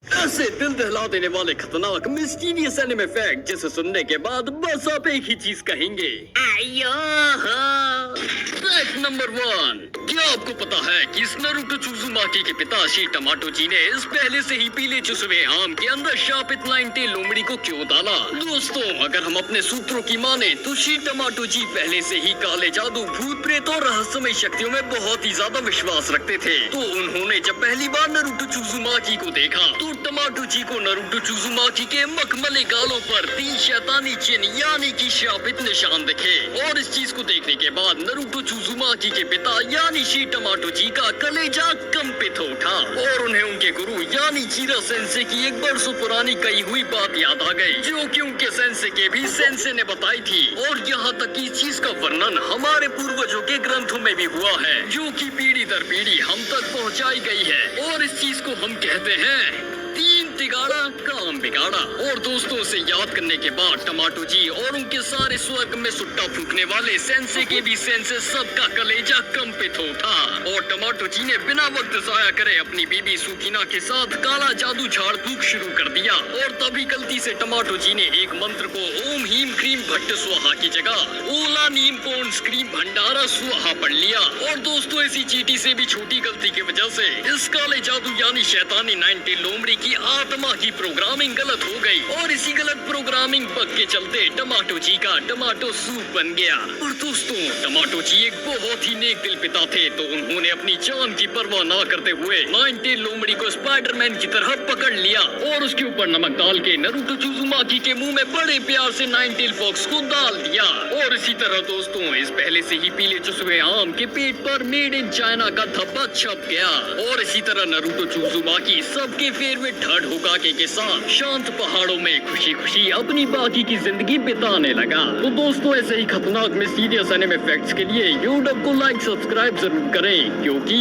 ऐसे दिल दहला देने वाले खतरनाक मिस्टीरियस एनिमे फैक्ट जिसे सुनने के बाद बस आप एक ही चीज कहेंगे, आयो हो। फैक्ट नंबर 1, क्या आपको पता है कि इस नारुतो उज़ुमाकी के पिता शीटामाटोजी ने इस पहले से ही पीले चुसवे आम के अंदर शापित नाइन टेल लोमड़ी को क्यों डाला? दोस्तों, अगर हम अपने सूत्रों की माने तो शीटामाटोजी पहले से ही काले जादू, भूत प्रेत और रहस्यमय शक्तियों में बहुत ही ज्यादा विश्वास रखते थे। तो उन्होंने जब पहली बार नारुतो उज़ुमाकी को देखा तो टमाटोजी को नारुतो उज़ुमाकी के मखमली गालों पर 3 शैतानी चिन्ह यानी कि शापित निशान दिखे। और इस चीज को देखने के बाद नारुतो उज़ुमाकी के पिता यानी शीटामाटोजी का कलेजा कंपित हो उठा और उन्हें उनके गुरु यानी चिरा सेंसे की एक बरसों पुरानी कही हुई बात याद आ गई, जो कि उनके सेंसे के भी सेंसे ने बताई थी। और यहाँ तक कि इस चीज का वर्णन हमारे पूर्वजों के ग्रंथों में भी हुआ है, जो कि पीढ़ी दर पीढ़ी हम तक पहुँचाई गई है। और इस चीज को हम कहते हैं 3 तिगाड़ा काम बिगाड़ा। और दोस्तों से याद करने के बाद टमाटोजी और उनके सारे स्वर्ग में सुट्टा फूकने वाले सेंसे के भी सेंसे सबका कलेजा कंपित हो उठा और टमाटोजी ने बिना वक्त जाया करे अपनी बीबी सुकीना के साथ काला जादू झाड़ फूक शुरू कर दिया। और तभी गलती से टमाटोजी ने एक मंत्र को ओम हीम क्रीम भट्ट स्वाहा की जगह ओला नीम पोन स्क्रीम भंडारा स्वाहा पढ़ लिया। और दोस्तों, ऐसी चीटी से भी छोटी गलती की वजह से इस काले जादू यानी शैतानी 9 टेल लोमड़ी की आत्मा की प्रोग्रामिंग गलत हो गई और इसी गलत प्रोग्रामिंग बग के चलते टमाटोजी का टमाटो सूप बन गया। और दोस्तों, टमाटोजी एक बहुत ही नेक दिल पिता थे, तो उन्होंने अपनी जान की परवाह ना करते हुए 9 टेल लोमड़ी को स्पाइडरमैन की तरह पकड़ लिया और उसके ऊपर नमक डाल के नारुतो उज़ुमाकी के मुंह में बड़े प्यार से 9 टेल फॉक्स को डाल दिया। और इसी तरह दोस्तों, इस पहले से ही पीले चुसवे आम के पेट पर मेड इन चाइना का धब्बा छप गया। और इसी तरह नारुतो उज़ुमाकी सबके फेवरेट थर्ड होकागे के साथ शांत पहाड़ों में खुशी खुशी अपनी बाकी की जिंदगी बिताने लगा। तो दोस्तों, ऐसे ही खतरनाक मिस्टीरियस एनिमे फैक्ट्स के लिए यूट्यूब को लाइक सब्सक्राइब जरूर करें, क्योंकि